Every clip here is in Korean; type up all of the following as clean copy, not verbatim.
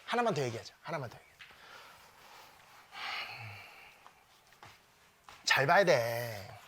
하나만 더 얘기하자. 하나만 더 얘기하자. 잘 봐야 돼.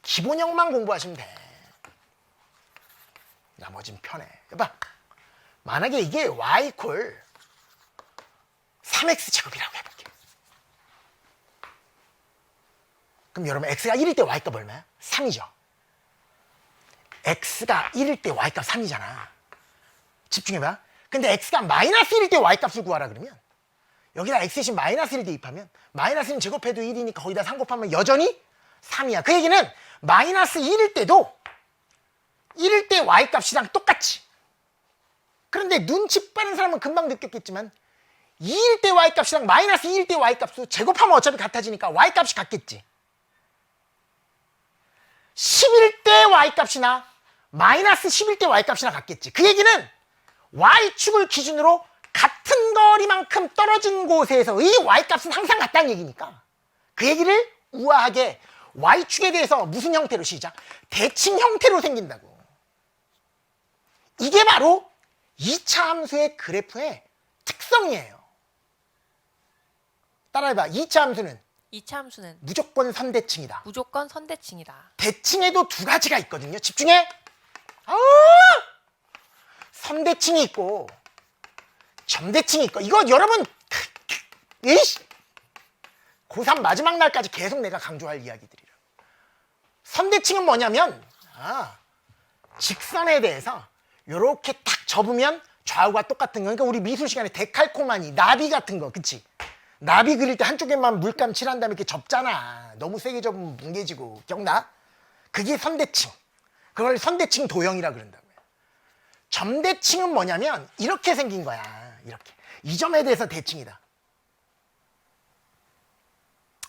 기본형만 공부하시면 돼. 나머진 편해. 봐. 만약에 이게 y 이퀄 3x 제곱이라고 해볼게. 그럼 여러분 x가 1일 때 y값 얼마야? 3이죠. x가 1일 때 y값 3이잖아. 집중해봐. 근데 x가 마이너스 1일 때 y값을 구하라 그러면 여기다 x 대신 마이너스 1 대입하면 마이너스는 제곱해도 1이니까 거기다 3 곱하면 여전히 3이야. 그 얘기는 마이너스 1일 때도 1일 때 y값이랑 똑같지. 그런데 눈치 빠른 사람은 금방 느꼈겠지만 2일 때 y값이랑 마이너스 2일 때 y값도 제곱하면 어차피 같아지니까 y값이 같겠지. 10일 때 y값이나 마이너스 10일 때 y값이나 같겠지. 그 얘기는 y축을 기준으로 같은 거리만큼 떨어진 곳에서의 y값은 항상 같다는 얘기니까 그 얘기를 우아하게 y축에 대해서 무슨 형태로 시작? 대칭 형태로 생긴다고. 이게 바로 2차 함수의 그래프의 특성이에요. 따라해봐. 2차 함수는 2차 함수는 무조건 선대칭이다. 무조건 선대칭이다. 대칭에도 두 가지가 있거든요. 집중해. 선대칭이 있고 점대칭이 있고. 이거 여러분 고3 마지막 날까지 계속 내가 강조할 이야기들이라. 선대칭은 뭐냐면 직선에 대해서 이렇게 딱 접으면 좌우가 똑같은 거. 그러니까 우리 미술 시간에 데칼코마니, 나비 같은 거, 그치? 나비 그릴 때 한쪽에만 물감 칠한 다음에 이렇게 접잖아. 너무 세게 접으면 뭉개지고. 기억나? 그게 선대칭. 그걸 선대칭 도형이라 그런다고요. 점대칭은 뭐냐면 이렇게 생긴 거야. 이렇게. 이 점에 대해서 대칭이다.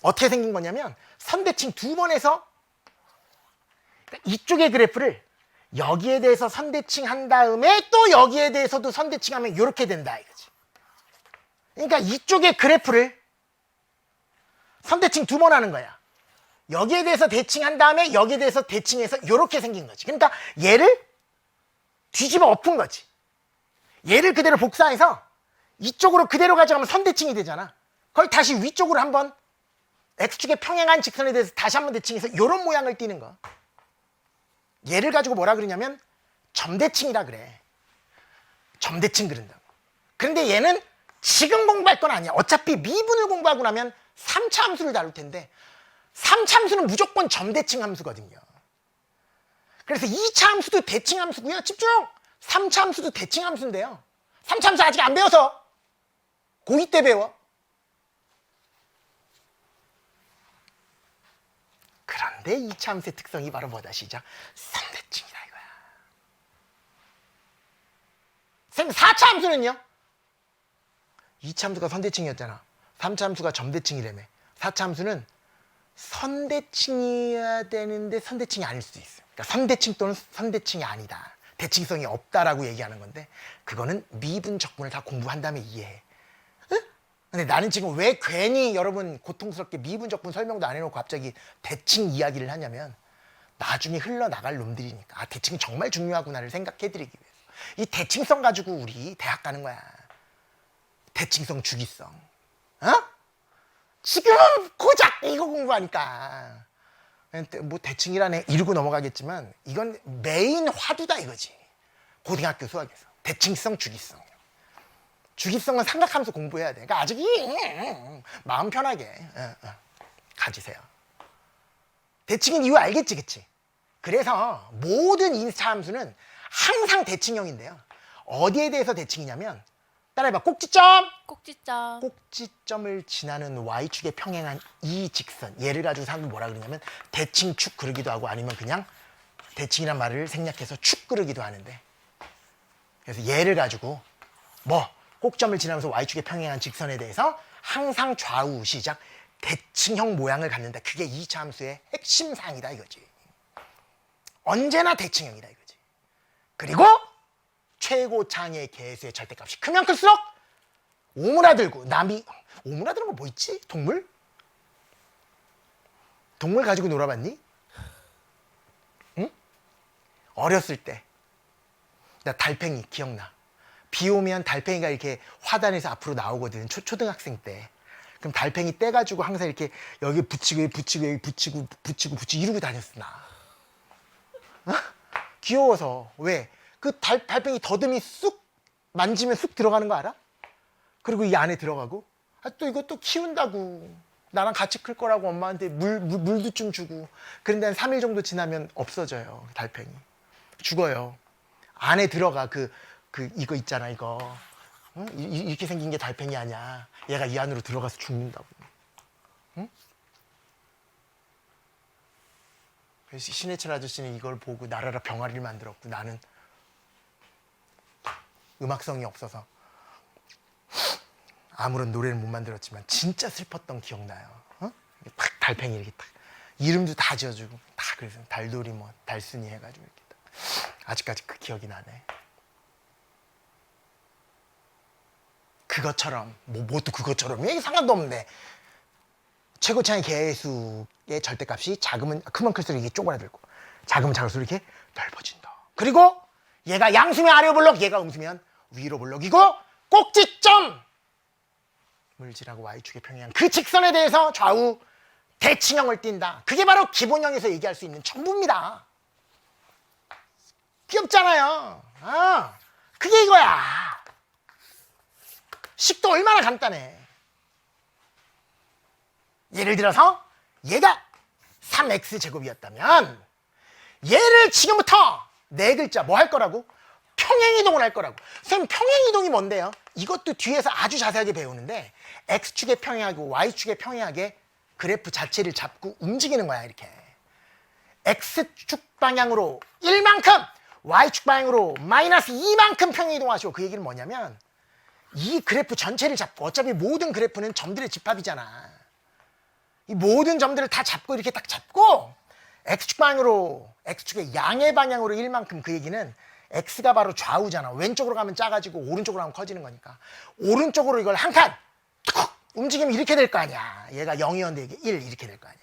어떻게 생긴 거냐면 선대칭 두 번 해서 이쪽의 그래프를 여기에 대해서 선대칭 한 다음에 또 여기에 대해서도 선대칭하면 이렇게 된다 이거지. 그러니까 이쪽의 그래프를 선대칭 두 번 하는 거야. 여기에 대해서 대칭한 다음에 여기에 대해서 대칭해서 이렇게 생긴 거지. 그러니까 얘를 뒤집어 엎은 거지. 얘를 그대로 복사해서 이쪽으로 그대로 가져가면 선대칭이 되잖아. 그걸 다시 위쪽으로 한번 x축의 평행한 직선에 대해서 다시 한번 대칭해서 이런 모양을 띠는 거. 얘를 가지고 뭐라 그러냐면 점대칭이라 그래. 점대칭 그린다고. 그런데 얘는 지금 공부할 건 아니야. 어차피 미분을 공부하고 나면 3차 함수를 다룰 텐데 3차 함수는 무조건 점대칭 함수거든요. 그래서 2차 함수도 대칭 함수고요. 집중! 3차 함수도 대칭 함수인데요. 3차 함수 아직 안 배워서 고2 때 배워. 그런데 2차 함수의 특성이 바로 뭐다 시작? 선대칭이다 이거야. 선생님 4차 함수는요? 2차 함수가 선대칭이었잖아. 3차 함수가 점대칭이라며. 4차 함수는 선대칭이어야 되는데 선대칭이 아닐 수도 있어요. 그러니까 선대칭 또는 선대칭이 아니다. 대칭성이 없다라고 얘기하는 건데 그거는 미분 적분을 다 공부한 다음에 이해해. 근데 나는 지금 왜 괜히 여러분 고통스럽게 미분적분 설명도 안 해놓고 갑자기 대칭 이야기를 하냐면 나중에 흘러나갈 놈들이니까 대칭이 정말 중요하구나를 생각해드리기 위해서. 이 대칭성 가지고 우리 대학 가는 거야. 대칭성 주기성. 지금 고작 이거 공부하니까 뭐 대칭이라네 이러고 넘어가겠지만 이건 메인 화두다 이거지. 고등학교 수학에서 대칭성 주기성. 주기성은 삼각함수 공부해야 돼. 그러니까 아직 마음 편하게 가지세요. 대칭인 이유 알겠지, 그치? 그래서 모든 인차함수는 항상 대칭형인데요. 어디에 대해서 대칭이냐면 따라해봐. 꼭지점! 꼭지점. 꼭지점을 지나는 y축에 평행한 이 직선. 얘를 가지고 사람들이 뭐라 그러냐면 대칭축 그르기도 하고 아니면 그냥 대칭이란 말을 생략해서 축 그르기도 하는데 그래서 얘를 가지고 꼭점을 지나면서 y축에 평행한 직선에 대해서 항상 좌우 시작 대칭형 모양을 갖는다. 그게 2차 함수의 핵심 사항이다 이거지. 언제나 대칭형이다 이거지. 그리고 최고창의 개수의 절대값이 크면 클수록 오므라들고 오므라드는 거 뭐 있지? 동물? 동물 가지고 놀아봤니? 응? 어렸을 때 나 달팽이 기억나. 비 오면 달팽이가 이렇게 화단에서 앞으로 나오거든. 초등학생 때. 그럼 달팽이 떼가지고 항상 이렇게 여기 붙이고 여기 붙이고 여기 붙이고 이러고 다녔어 나. 어? 귀여워서. 왜? 그 달팽이 더듬이 쑥 만지면 쑥 들어가는 거 알아? 그리고 이 안에 들어가고 또 이것도 키운다고. 나랑 같이 클 거라고 엄마한테 물도 좀 주고. 그런데 한 3일 정도 지나면 없어져요. 달팽이. 죽어요. 안에 들어가 이거 있잖아 이거. 응? 이렇게 생긴 게 달팽이 아니야. 얘가 이 안으로 들어가서 죽는다고. 응? 그래서 신해철 아저씨는 이걸 보고 나라라 병아리를 만들었고 나는 음악성이 없어서 아무런 노래를 못 만들었지만 진짜 슬펐던 기억나요. 어? 딱 달팽이 이렇게 딱 이름도 다 지어주고 다 그래서 달돌이 뭐 달순이 해가지고 이렇게 딱. 아직까지 그 기억이 나네. 그것처럼 뭐또 그것처럼 이게 상관도 없는데 최고차의 개수의 절대값이 작으면 크면 클수록 이게 쪼그라들고 작으면 작을수록 이렇게 넓어진다. 그리고 얘가 양수면 아래로 볼록 얘가 음수면 위로 볼록이고 꼭지점 물질하고 y축의 평행 그 직선에 대해서 좌우 대칭형을 띈다. 그게 바로 기본형에서 얘기할 수 있는 전부입니다. 귀엽잖아요. 그게 이거야. 식도 얼마나 간단해. 예를 들어서 얘가 3x제곱이었다면 얘를 지금부터 네 글자 뭐 할 거라고? 평행이동을 할 거라고. 선생님 평행이동이 뭔데요? 이것도 뒤에서 아주 자세하게 배우는데 x축에 평행하고 y축에 평행하게 그래프 자체를 잡고 움직이는 거야. 이렇게 x축 방향으로 1만큼 y축 방향으로 마이너스 2만큼 평행이동하시오. 그 얘기는 뭐냐면 이 그래프 전체를 잡고 어차피 모든 그래프는 점들의 집합이잖아. 이 모든 점들을 다 잡고 이렇게 딱 잡고 x축 방향으로 x축의 양의 방향으로 1만큼 그 얘기는 x가 바로 좌우잖아. 왼쪽으로 가면 작아지고 오른쪽으로 가면 커지는 거니까 오른쪽으로 이걸 한 칸 툭 움직이면 이렇게 될 거 아니야. 얘가 0이었는데 이게 1 이렇게 될 거 아니야.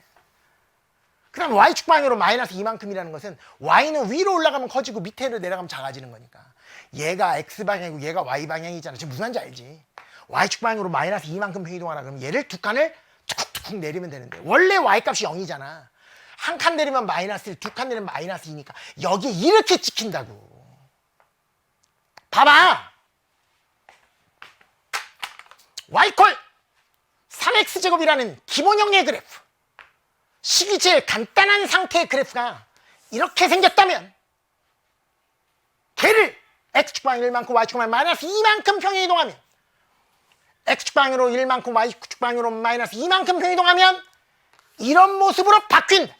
그 다음 y축 방향으로 마이너스 2만큼이라는 것은 y는 위로 올라가면 커지고 밑으로 내려가면 작아지는 거니까 얘가 x방향이고 얘가 y방향이잖아. 지금 무슨 말인지 알지? y축 방향으로 마이너스 2만큼 이동하라 그러면 얘를 두 칸을 툭툭 내리면 되는데 원래 y값이 0이잖아. 한 칸 내리면 마이너스 1, 두 칸 내리면 마이너스 2니까 여기에 이렇게 찍힌다고. 봐봐. y콜 3x제곱이라는 기본형의 그래프. 식이 제일 간단한 상태의 그래프가 이렇게 생겼다면 걔를 x축 방향 1만큼 y축 방향 마이너스 2만큼 평행이동하면 x축 방향으로 1만큼 y축 방향으로 마이너스 2만큼 평행이동하면 이런 모습으로 바뀐다.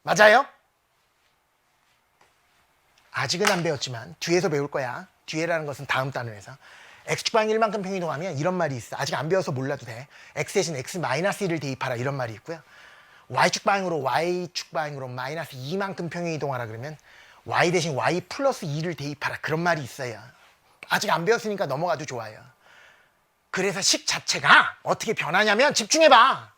맞아요? 아직은 안 배웠지만 뒤에서 배울 거야. 뒤에라는 것은 다음 단원에서 x축 방향 1만큼 평행이동하면 이런 말이 있어. 아직 안 배워서 몰라도 돼. x 대신 x 마이너스 1을 대입하라 이런 말이 있고요. y축 방향으로 마이너스 2만큼 평행이동하라 그러면 y 대신 y 플러스 2를 대입하라 그런 말이 있어요. 아직 안 배웠으니까 넘어가도 좋아요. 그래서 식 자체가 어떻게 변하냐면 집중해봐.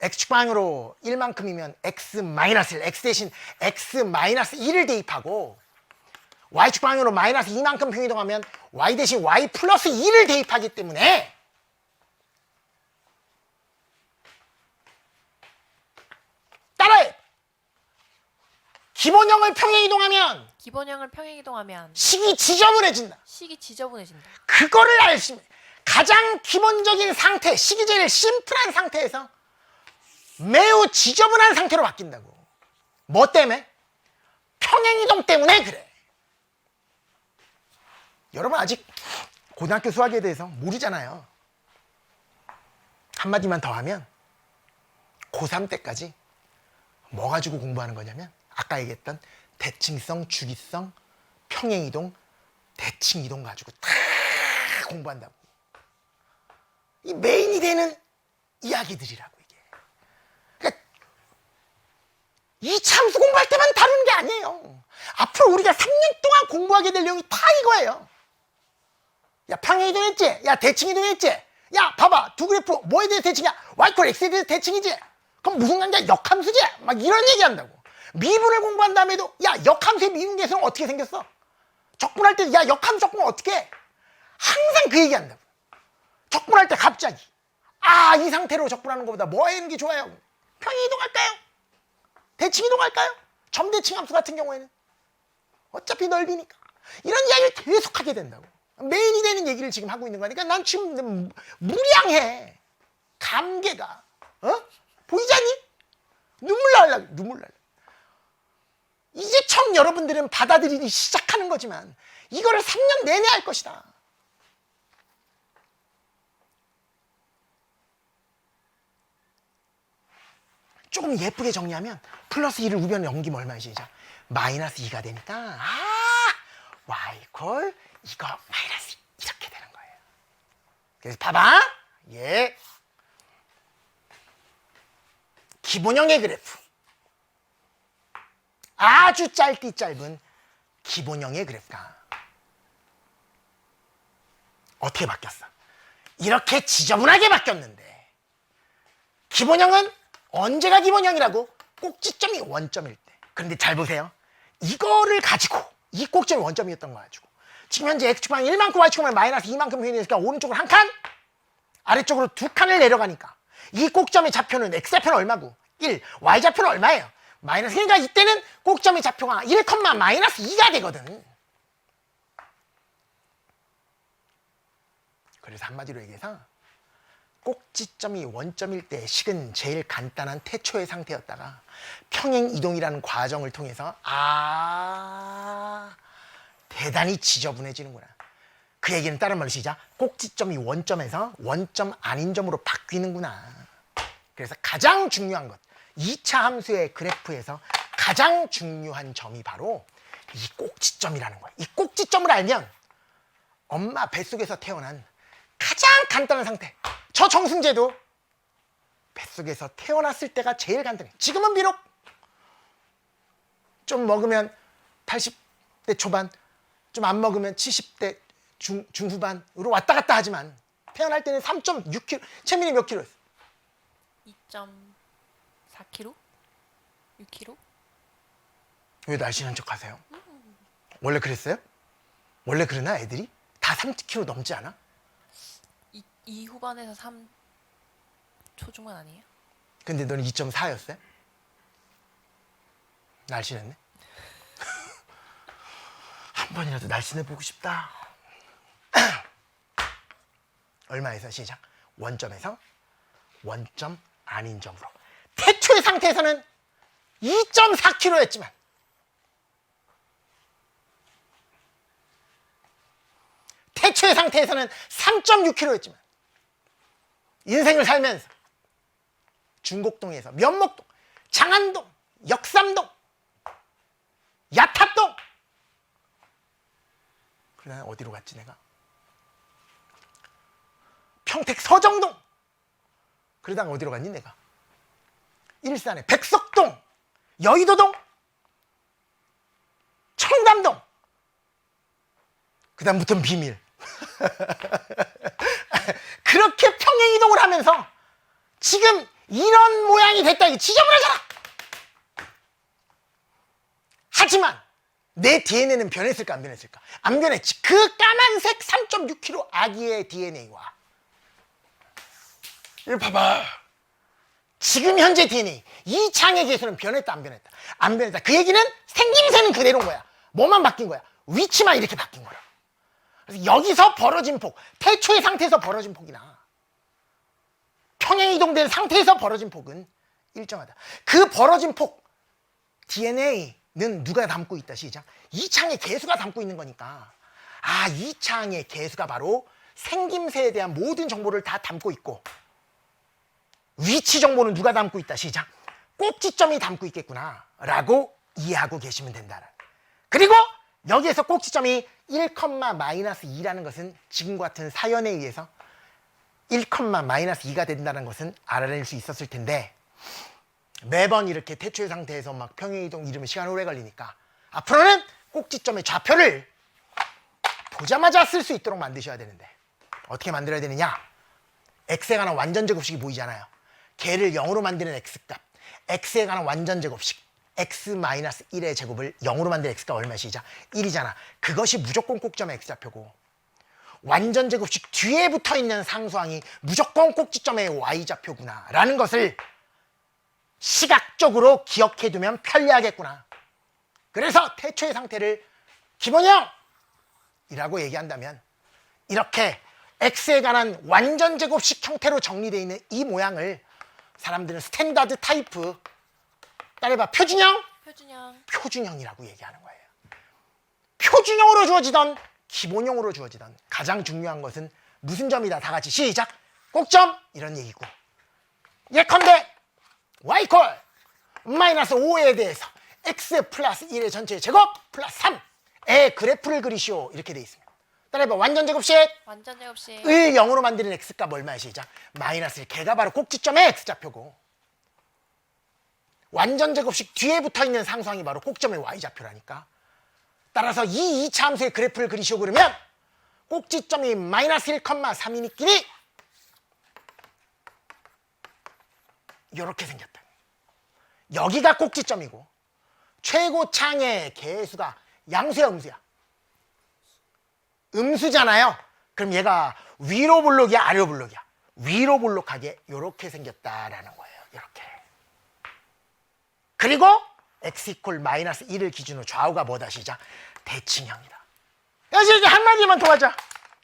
x축 방향으로 1만큼이면 x 마이너스 1, x 대신 x 마이너스 1을 대입하고 y축 방향으로 마이너스 2만큼 평이동하면 y 대신 y 플러스 2를 대입하기 때문에 따라해. 기본형을 평행이동하면 기본형을 평행이동하면 식이 지저분해진다. 식이 지저분해진다. 그거를 알시면 가장 기본적인 상태, 식이 제일 심플한 상태에서 매우 지저분한 상태로 바뀐다고. 뭐 때문에? 평행이동 때문에 그래. 여러분 아직 고등학교 수학에 대해서 모르잖아요. 한마디만 더 하면 고3 때까지 뭐 가지고 공부하는 거냐면 아까 얘기했던 대칭성, 주기성, 평행이동, 대칭이동 가지고 다 공부한다고. 이 메인이 되는 이야기들이라고 이게. 그러니까 이 참수 공부할 때만 다루는 게 아니에요. 앞으로 우리가 3년 동안 공부하게 될 내용이 다 이거예요. 야 평행이동 했지? 야 대칭이동 했지? 야 봐봐 두 그래프 뭐에 대해서 대칭이야? y콜 x에 대해서 대칭이지? 그럼 무슨 관계야? 역함수지? 막 이런 얘기한다고. 미분을 공부한 다음에도 야 역함수의 미분 계수는 어떻게 생겼어? 적분할 때 야 역함수 적분 어떻게 해? 항상 그 얘기한다고. 적분할 때 갑자기 이 상태로 적분하는 것보다 뭐 하는 게 좋아요? 평행 이동할까요? 대칭 이동할까요? 점대칭 함수 같은 경우에는 어차피 넓이니까 이런 이야기를 계속 하게 된다고. 메인이 되는 얘기를 지금 하고 있는 거니까 난 지금 무량해. 감개가 보이지 않니? 눈물 날라. 이제 처음 여러분들은 받아들이기 시작하는 거지만 이거를 3년 내내 할 것이다. 조금 예쁘게 정리하면 플러스 2를 우변 넘기면 얼마야 시작? 마이너스 2가 되니까 y 콜 이거 마이너스 2 이렇게 되는 거예요. 그래서 봐봐. 기본형의 그래프. 아주 짧은 기본형의 그래프가 어떻게 바뀌었어? 이렇게 지저분하게 바뀌었는데 기본형은 언제가 기본형이라고? 꼭지점이 원점일 때. 그런데 잘 보세요. 이거를 가지고 이 꼭지점이 원점이었던 거 가지고 지금 현재 x축방 1만큼 y축방은 마이너스 2만큼 표현되니까 오른쪽으로 한 칸, 아래쪽으로 두 칸을 내려가니까 이 꼭점의 좌표는 x좌표는 얼마고? 1, y좌표는 얼마예요? 마이너스. 그러니까 이때는 꼭점의 좌표가 1, 마이너스 2가 되거든. 그래서 한마디로 얘기해서 꼭지점이 원점일 때 식은 제일 간단한 태초의 상태였다가 평행 이동이라는 과정을 통해서 대단히 지저분해지는구나. 그 얘기는 다른 말로 시작. 꼭지점이 원점에서 원점 아닌 점으로 바뀌는구나. 그래서 가장 중요한 것, 2차 함수의 그래프에서 가장 중요한 점이 바로 이 꼭지점이라는 거야. 이 꼭지점을 알면 엄마 뱃속에서 태어난 가장 간단한 상태. 저 정승재도 뱃속에서 태어났을 때가 제일 간단해. 지금은 비록 좀 먹으면 80대 초반, 좀 안 먹으면 70대 중후반으로 왔다 갔다 하지만 태어날 때는 3.6kg. 채민이 몇 킬로였어? 2.4kg? 6kg? 왜 날씬한 척 하세요? 원래 그랬어요? 원래 그러나 애들이? 다 3kg 넘지 않아? 이 후반에서 3 초중반 아니에요? 근데 너는 2.4였어요? 날씬했네? 한 번이라도 날씬해 보고 싶다. 얼마에서 시작? 원점에서 원점 아닌 점으로. 태초의 상태에서는 2.4kg였지만 태초의 상태에서는 3.6kg였지만 인생을 살면서 중곡동에서 면목동, 장안동, 역삼동, 야탑동, 그러다 어디로 갔지 내가? 평택 서정동, 그러다가 어디로 갔니 내가? 일산의 백석동, 여의도동, 청담동, 그 다음부터는 비밀. 그렇게 평행 이동을 하면서 지금 이런 모양이 됐다. 이게 지저분하잖아. 하지만 내 DNA는 변했을까 안 변했을까? 안 변했지. 그 까만색 3.6kg 아기의 DNA와 이거 봐봐. 지금 현재 DNA 이 창의 개수는 변했다 안 변했다? 안 변했다. 그 얘기는 생김새는 그대로인 거야. 뭐만 바뀐 거야? 위치만 이렇게 바뀐 거야. 그래서 여기서 벌어진 폭, 태초의 상태에서 벌어진 폭이나 평행 이동된 상태에서 벌어진 폭은 일정하다. 그 벌어진 폭 DNA는 누가 담고 있다 시작. 이 창의 개수가 담고 있는 거니까 이 창의 개수가 바로 생김새에 대한 모든 정보를 다 담고 있고 위치 정보는 누가 담고 있다 시작. 꼭지점이 담고 있겠구나 라고 이해하고 계시면 된다. 그리고 여기에서 꼭지점이 1,-2라는 것은 지금과 같은 사연에 의해서 1,-2가 된다는 것은 알아낼 수 있었을 텐데 매번 이렇게 태초의 상태에서 막 평행이동 이러면 시간 오래 걸리니까 앞으로는 꼭지점의 좌표를 보자마자 쓸 수 있도록 만드셔야 되는데 어떻게 만들어야 되느냐? x에 관한 완전 제곱식이 보이잖아요. 걔를 0으로 만드는 x값, x에 관한 완전 제곱식, x-1의 제곱을 0으로 만든 x가 얼마 시작? 1이잖아. 그것이 무조건 꼭점의 x좌표고 완전 제곱식 뒤에 붙어있는 상수항이 무조건 꼭지점의 y좌표구나 라는 것을 시각적으로 기억해두면 편리하겠구나. 그래서 태초의 상태를 기본형이라고 얘기한다면 이렇게 x에 관한 완전 제곱식 형태로 정리되어 있는 이 모양을 사람들은 스탠다드 타입, 따라해봐, 표준형? 표준형. 표준형이라고 얘기하는 거예요. 표준형으로 주어지던 기본형으로 주어지던 가장 중요한 것은 무슨 점이다. 다 같이 시작. 꼭점 이런 얘기고 예컨대 y 콜 마이너스 5에 대해서 x 플러스 1의 전체 제곱 플러스 3의 그래프를 그리시오 이렇게 돼 있습니다. 따라해봐. 완전 제곱식 완전 제곱식. 을 0으로 만드는 x값 얼마야 시작? 마이너스 1. 걔가 바로 꼭지점의 x좌표고 완전 제곱식 뒤에 붙어있는 상수항이 바로 꼭점의 y좌표라니까. 따라서 이 2차 함수의 그래프를 그리시오 그러면 꼭지점이 마이너스 1,3이니끼리 이렇게 생겼다. 여기가 꼭지점이고 최고창의 개수가 양수야 음수야? 음수잖아요. 그럼 얘가 위로 볼록이야 아래로 볼록이야? 위로 볼록하게 이렇게 생겼다라는 거예요. 이렇게. 그리고 x 이퀄 마이너스 1을 기준으로 좌우가 뭐다 시작? 대칭형이다. 그래서 이제 한마디만 더 하자.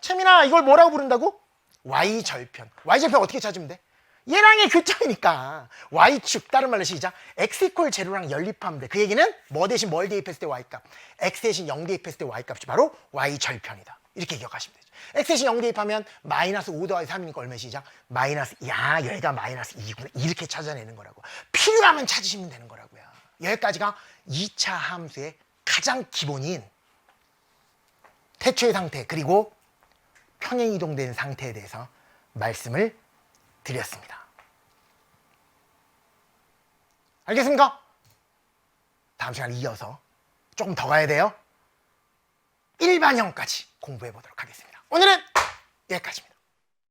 채민아 이걸 뭐라고 부른다고? y절편. y절편 어떻게 찾으면 돼? 얘랑의 교점이니까 y축. 다른 말로 시작. x 이퀄 제로랑 연립하면 돼. 그 얘기는 뭐 대신 뭘 대입했을 때 y값? x 대신 0 대입했을 때 y값이 바로 y절편이다. 이렇게 기억하시면 되죠. x 대신 0 대입하면 마이너스 5 더하기 3이니까 얼마 시작? 마이너스, 야 얘가 마이너스 2구나. 이렇게 찾아내는 거라고. 필요하면 찾으시면 되는 거라고요. 여기까지가 2차 함수의 가장 기본인 태초의 상태 그리고 평행 이동된 상태에 대해서 말씀을 드렸습니다. 알겠습니까? 다음 시간에 이어서 조금 더 가야 돼요. 일반형까지 공부해 보도록 하겠습니다. 오늘은 여기까지입니다.